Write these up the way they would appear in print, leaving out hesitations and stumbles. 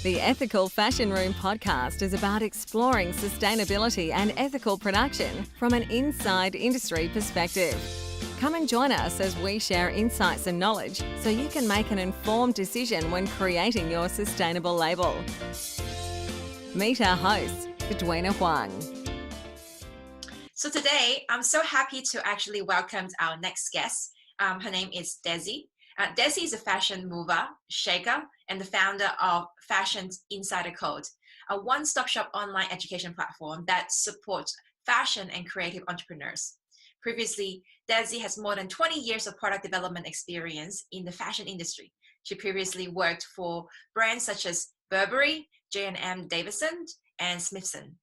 The Ethical Fashion Room podcast is about exploring sustainability and ethical production from an inside industry perspective. Come and join us as we share insights and knowledge so you can make an informed decision when creating your sustainable label. Meet our host, Edwina Huang. So today, I'm so happy to actually welcome our next guest. Her name is Dessy. Dessy is a fashion mover, shaker, and the founder of Fashion Insider Code, a one-stop shop online education platform that supports fashion and creative entrepreneurs. Previously, Dessy has more than 20 years of product development experience in the fashion industry. She previously worked for brands such as Burberry, J&M Davidson, and Smithson.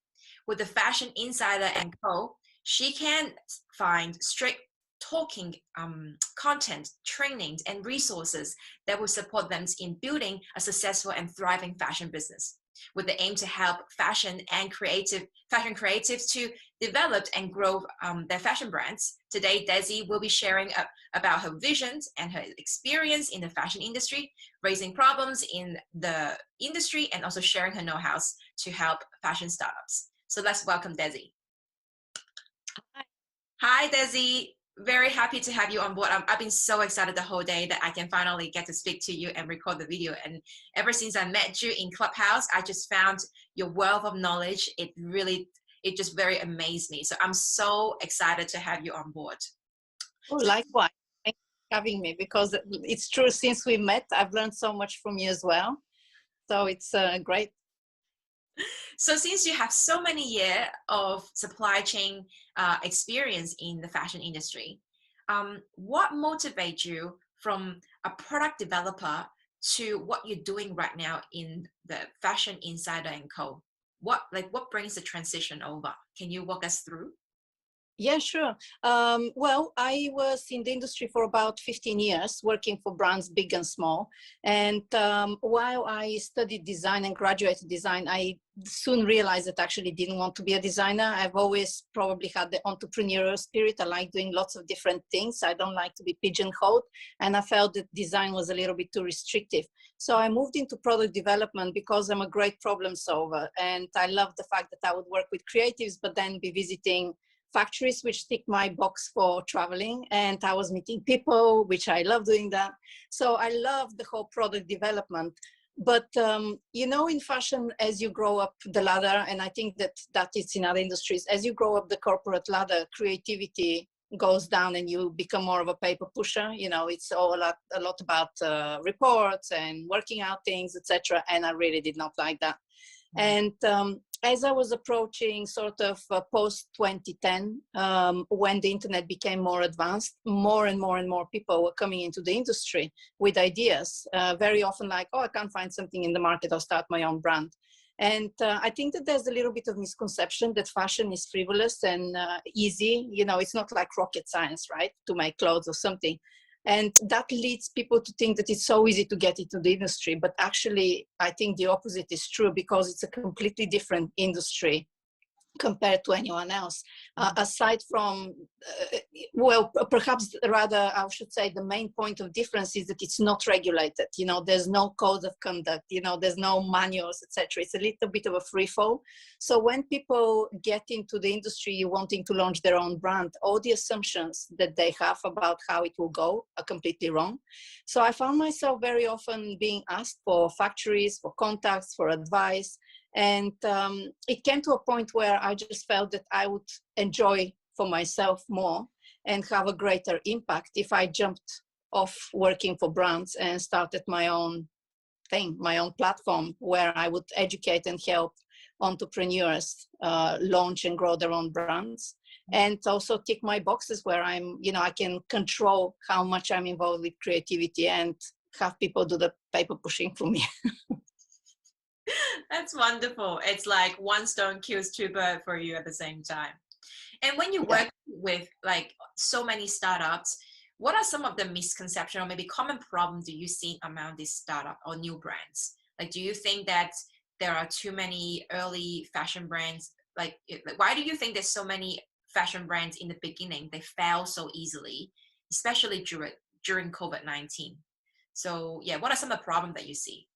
With the Fashion Insider and Co., she can find straight talking content, trainings, and resources that will support them in building a successful and thriving fashion business, with the aim to help fashion creatives to develop and grow their fashion brands. Today, Dessy will be sharing about her visions and her experience in the fashion industry, raising problems in the industry, and also sharing her know-how to help fashion startups. So let's welcome Dessy. Hi, Dessy. Very happy to have you on board. I've been so excited the whole day that I can finally get to speak to you and record the video. And ever since I met you in Clubhouse, I just found your wealth of knowledge. It just very amazed me. So I'm so excited to have you on board. Oh, likewise. Thanks for having me, because it's true, since we met, I've learned so much from you as well. So it's great. So since you have so many years of supply chain experience in the fashion industry, what motivates you from a product developer to what you're doing right now in the Fashion Insider and Co? What brings the transition over? Can you walk us through? Yeah, sure. Well, I was in the industry for about 15 years, working for brands big and small. And while I studied design and graduated design, I soon realized that I actually didn't want to be a designer. I've always probably had the entrepreneurial spirit. I like doing lots of different things. I don't like to be pigeonholed. And I felt that design was a little bit too restrictive. So I moved into product development because I'm a great problem solver. And I love the fact that I would work with creatives, but then be visiting factories which tick my box for traveling, and I was meeting people, which I love doing that. So I love the whole product development. But in fashion, as you grow up the ladder, and I think that is in other industries, as you grow up the corporate ladder, creativity goes down and you become more of a paper pusher. It's all a lot about reports and working out things, etc. And I really did not like that. And as I was approaching sort of post 2010, when the internet became more advanced, more and more people were coming into the industry with ideas, very often like, oh, I can't find something in the market, I'll start my own brand. And I think that there's a little bit of misconception that fashion is frivolous and easy. It's not like rocket science, right, to make clothes or something. And that leads people to think that it's so easy to get into the industry. But actually, I think the opposite is true, because it's a completely different industry compared to anyone else. Aside from, perhaps rather, I should say the main point of difference is that it's not regulated. There's no code of conduct, there's no manuals, etc. It's a little bit of a free fall. So when people get into the industry wanting to launch their own brand, all the assumptions that they have about how it will go are completely wrong. So I found myself very often being asked for factories, for contacts, for advice. And it came to a point where I just felt that I would enjoy for myself more and have a greater impact if I jumped off working for brands and started my own thing, my own platform, where I would educate and help entrepreneurs launch and grow their own brands. And also tick my boxes where I can control how much I'm involved with creativity and have people do the paper pushing for me. That's wonderful. It's like one stone kills two birds for you at the same time. And when you work with like so many startups, what are some of the misconceptions or maybe common problems do you see among these startup or new brands? Like, do you think that there are too many early fashion brands? Like why do you think there's so many fashion brands in the beginning? They fail so easily, especially during COVID-19. So yeah, what are some of the problems that you see?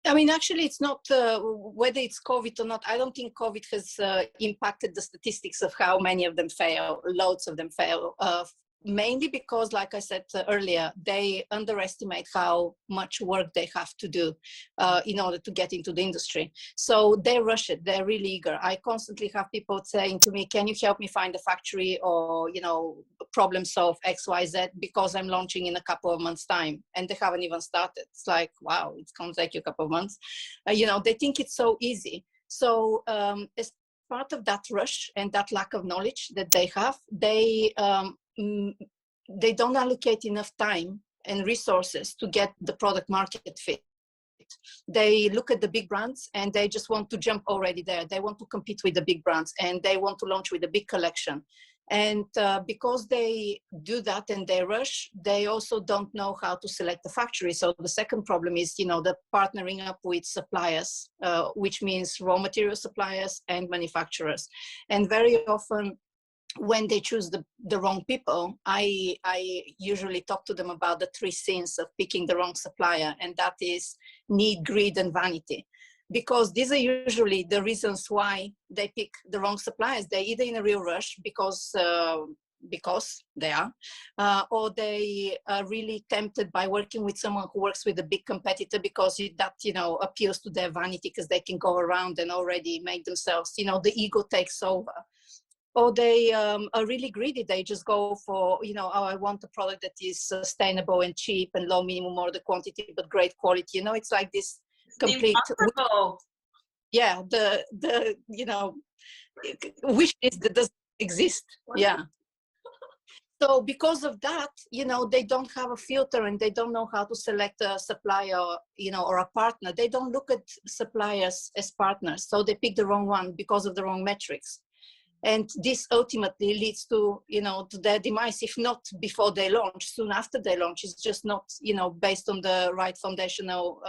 I mean, actually, it's not whether it's COVID or not. I don't think COVID has impacted the statistics of how many of them fail. Loads of them fail, mainly because, like I said earlier, they underestimate how much work they have to do in order to get into the industry. So they rush it. They're really eager. I constantly have people saying to me, "Can you help me find a factory or, problem solve X, Y, Z, because I'm launching in a couple of months' time," and they haven't even started. It's like, wow, it's going to take you a couple of months. They think it's so easy. So as part of that rush and that lack of knowledge that they have, they don't allocate enough time and resources to get the product market fit. They look at the big brands and they just want to jump already there. They want to compete with the big brands and they want to launch with a big collection. And because they do that and they rush, they also don't know how to select the factory. So the second problem is, the partnering up with suppliers, which means raw material suppliers and manufacturers. And very often, when they choose the wrong people, I usually talk to them about the 3 sins of picking the wrong supplier, and that is need, greed, and vanity. Because these are usually the reasons why they pick the wrong suppliers. They're either in a real rush because they are, or they are really tempted by working with someone who works with a big competitor because that, appeals to their vanity because they can go around and already make themselves, the ego takes over. Or they are really greedy. They just go for, I want a product that is sustainable and cheap and low minimum order quantity, but great quality. It's like this complete, yeah, the wish list that doesn't exist. Yeah. So because of that, they don't have a filter and they don't know how to select a supplier, or a partner. They don't look at suppliers as partners. So they pick the wrong one because of the wrong metrics. And this ultimately leads to, to their demise, if not before they launch, soon after they launch. It's just not, based on the right foundational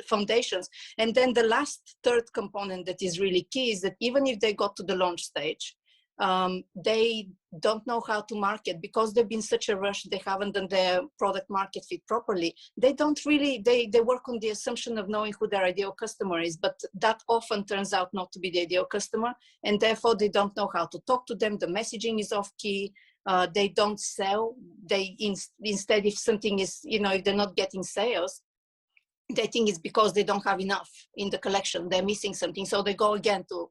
foundations. And then the third component that is really key is that even if they got to the launch stage, they don't know how to market because they've been such a rush. They haven't done their product market fit properly. They don't really, they work on the assumption of knowing who their ideal customer is, but that often turns out not to be the ideal customer. And therefore they don't know how to talk to them. The messaging is off key. They don't sell. Instead, if something is, if they're not getting sales, they think it's because they don't have enough in the collection. They're missing something. So they go again to,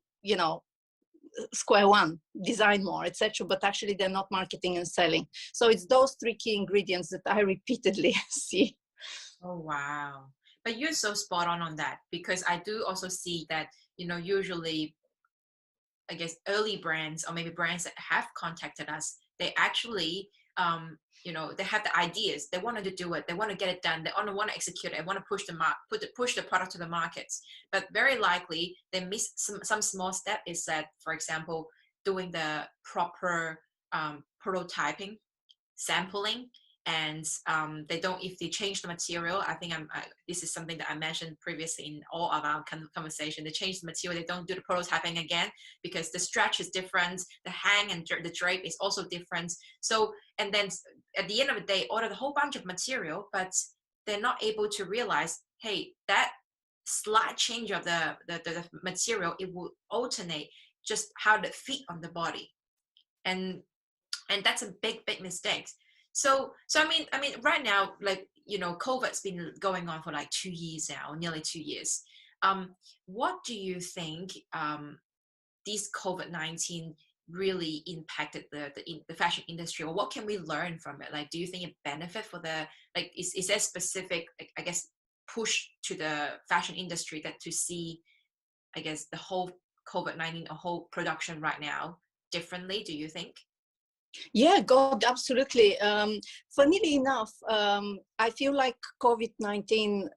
square one, design more, etc. But actually they're not marketing and selling. So it's those 3 key ingredients that I repeatedly see. Oh, wow. But you're so spot on that, because I do also see that, usually, I guess, early brands or maybe brands that have contacted us, they actually, they have the ideas. They wanted to do it. They want to get it done. They want to execute it. They want to push the product to the markets. But very likely they miss some small step. Is that, for example, doing the proper prototyping, sampling, and they don't. If they change the material, I think this is something that I mentioned previously in all of our conversation. They change the material. They don't do the prototyping again because the stretch is different. The hang and the drape is also different. So, and then at the end of the day, order the whole bunch of material, but they're not able to realize, hey, that slight change of the material, it will alternate just how the fit on the body, and that's a big mistake. So I mean, right now, like, COVID's been going on for like 2 years now, nearly 2 years. What do you think this COVID-19 really impacted the fashion industry, or what can we learn from it? Like, do you think it benefit for is there specific, I guess, push to the fashion industry that to see, I guess, the whole COVID-19, a whole production right now differently, do you think? Yeah, God, absolutely. Funnily enough, I feel like COVID-19,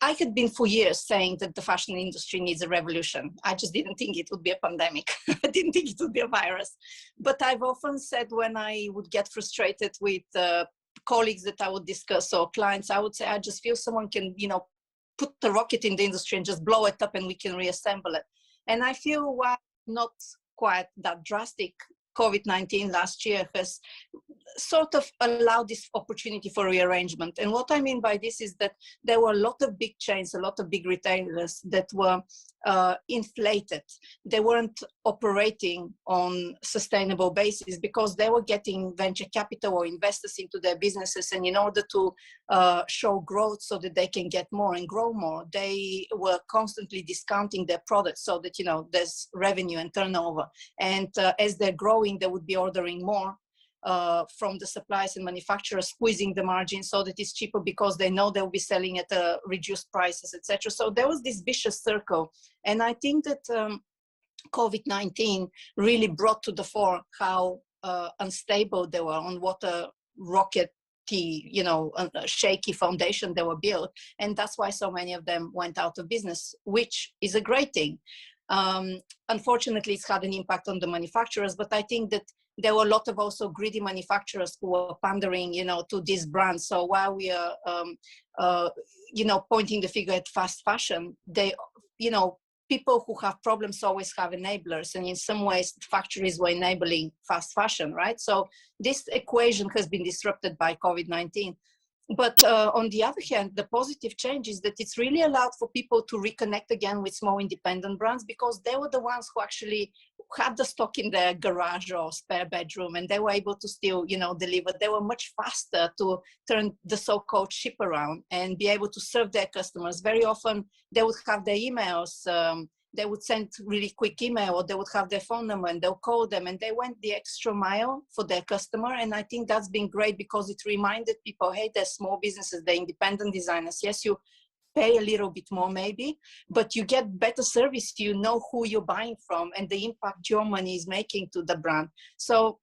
I had been for years saying that the fashion industry needs a revolution. I just didn't think it would be a pandemic. I didn't think it would be a virus. But I've often said, when I would get frustrated with colleagues that I would discuss or clients, I would say, I just feel someone can, put the rocket in the industry and just blow it up and we can reassemble it. And I feel why not quite that drastic. COVID-19 last year has sort of allowed this opportunity for rearrangement. And what I mean by this is that there were a lot of big chains, a lot of big retailers that were inflated. They weren't operating on sustainable basis because they were getting venture capital or investors into their businesses. And in order to show growth so that they can get more and grow more, they were constantly discounting their products so that, there's revenue and turnover. And as they're growing, they would be ordering more from the suppliers and manufacturers, squeezing the margin so that it's cheaper because they know they'll be selling at reduced prices, etc. So there was this vicious circle. And I think that COVID-19 really brought to the fore how unstable they were, on what a a shaky foundation they were built. And that's why so many of them went out of business, which is a great thing. Unfortunately, it's had an impact on the manufacturers, but I think that there were a lot of also greedy manufacturers who were pandering, to these brands. So while we are, pointing the finger at fast fashion, they, people who have problems always have enablers. And in some ways, factories were enabling fast fashion, right? So this equation has been disrupted by COVID-19. But on the other hand, the positive change is that it's really allowed for people to reconnect again with small independent brands, because they were the ones who actually had the stock in their garage or spare bedroom, and they were able to still, deliver. They were much faster to turn the so-called ship around and be able to serve their customers. Very often they would have their emails, they would send really quick email, or they would have their phone number and they'll call them, and they went the extra mile for their customer. And I think that's been great because it reminded people, hey, they're small businesses, they're independent designers. Yes, you pay a little bit more maybe, but you get better service. You know who you're buying from and the impact your money is making to the brand. So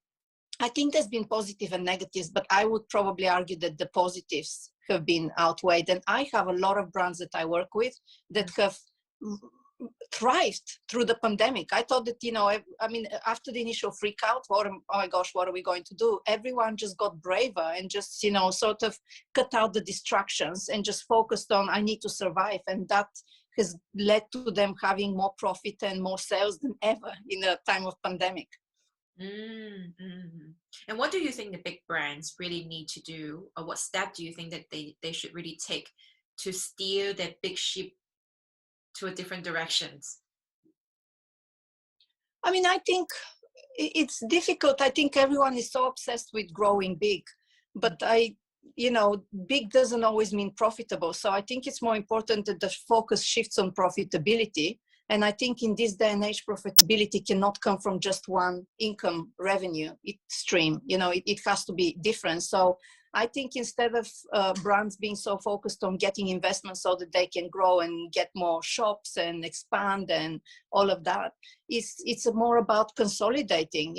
I think there's been positive and negatives, but I would probably argue that the positives have been outweighed. And I have a lot of brands that I work with that have thrived through the pandemic. I thought that, after the initial freak out, oh my gosh, what are we going to do? Everyone just got braver and just, sort of cut out the distractions and just focused on, I need to survive. And that has led to them having more profit and more sales than ever in a time of pandemic. Mm-hmm. And what do you think the big brands really need to do, or what step do you think that they should really take to steer that big ship to a different directions? I think it's difficult. I think everyone is so obsessed with growing big, but big doesn't always mean profitable. So I think it's more important that the focus shifts on profitability. And I think in this day and age, profitability cannot come from just one income revenue stream. It has to be different. So I think instead of brands being so focused on getting investments so that they can grow and get more shops and expand and all of that, it's more about consolidating,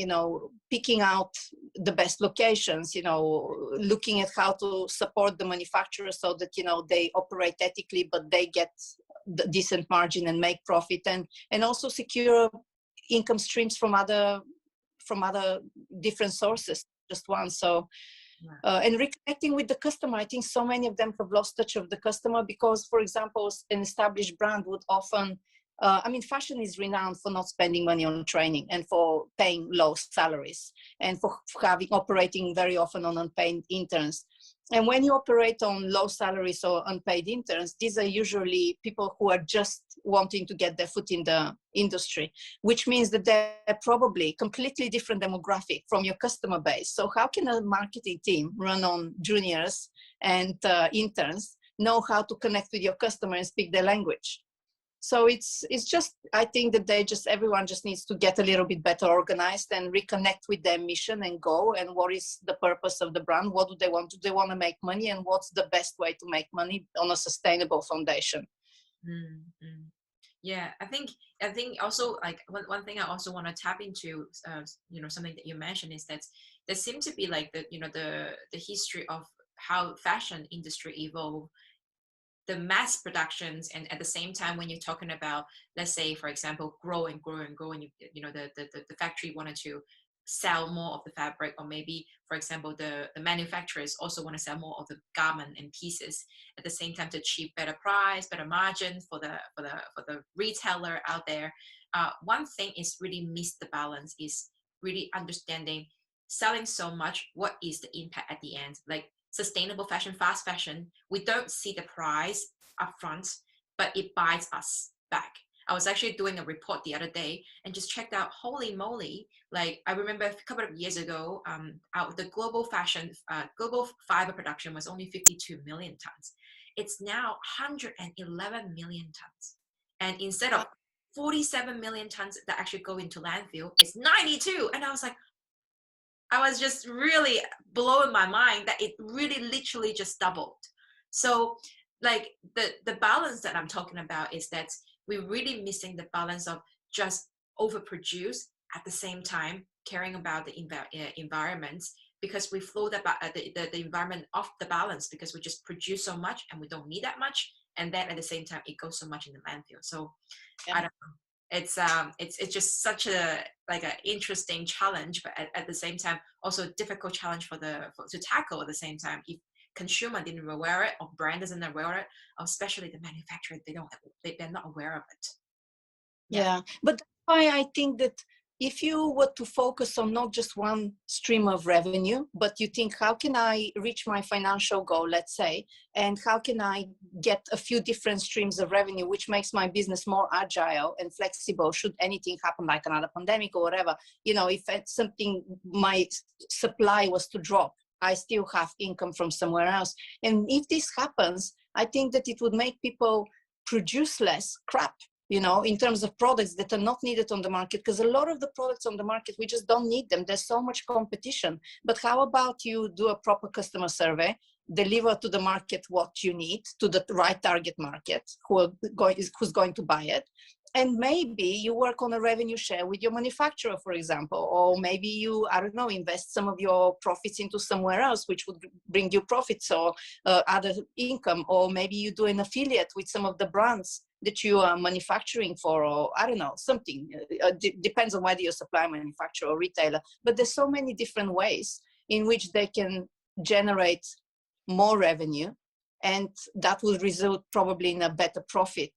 picking out the best locations, looking at how to support the manufacturers so that, they operate ethically, but they get the decent margin and make profit, and also secure income streams from other different sources, just one. So and reconnecting with the customer. I think so many of them have lost touch of the customer because, for example, an established brand would often, fashion is renowned for not spending money on training and for paying low salaries and for operating very often on unpaid interns. And when you operate on low salaries or unpaid interns, these are usually people who are just wanting to get their foot in the industry, which means that they're probably completely different demographic from your customer base. So how can a marketing team run on juniors and interns know how to connect with your customer and speak their language? So it's just, I think that everyone just needs to get a little bit better organized and reconnect with their mission and goal, and what is the purpose of the brand? What do they want? Do they want to make money? And what's the best way to make money on a sustainable foundation? Mm-hmm. Yeah, I think also, like, one thing I also want to tap into, something that you mentioned, is that there seems to be like the history of how fashion industry evolved, the mass productions, and at the same time, when you're talking about, let's say, for example, grow and the factory wanted to sell more of the fabric, or maybe, for example, the manufacturers also want to sell more of the garment and pieces at the same time to achieve better price, better margin for the retailer out there. One thing is really miss the balance, is really understanding selling so much, what is the impact at the end? Like sustainable fashion, fast fashion, we don't see the price upfront, but it buys us back. I was actually doing a report the other day and just checked out, holy moly, like I remember a couple of years ago, the global fiber production was only 52 million tons. It's now 111 million tons. And instead of 47 million tons that actually go into landfill, it's 92. And I was just really blowing my mind that it really literally just doubled. So like the balance that I'm talking about is that we're really missing the balance of just overproduce at the same time caring about the environment, because we flow the environment off the balance because we just produce so much and we don't need that much, and then at the same time it goes so much in the landfill. So I don't know. It's just such a like an interesting challenge, but at the same time also a difficult challenge to tackle at the same time. If consumer didn't aware it, or brand isn't aware of it, or especially the manufacturer, they're not aware of it. Yeah, but that's why I think that if you were to focus on not just one stream of revenue, but you think, how can I reach my financial goal, let's say, and how can I get a few different streams of revenue, which makes my business more agile and flexible should anything happen, like another pandemic or whatever. You know, if it's something, my supply was to drop, I still have income from somewhere else. And if this happens, I think that it would make people produce less crap, you know, in terms of products that are not needed on the market, because a lot of the products on the market, we just don't need them. There's so much competition. But how about you do a proper customer survey, deliver to the market what you need, to the right target market, who's going to buy it. And maybe you work on a revenue share with your manufacturer, for example, or maybe you, I don't know, invest some of your profits into somewhere else, which would bring you profits or other income, or maybe you do an affiliate with some of the brands that you are manufacturing for, or I don't know, something. Depends on whether you're supplier, manufacturer, or retailer. But there's so many different ways in which they can generate more revenue, and that will result probably in a better profit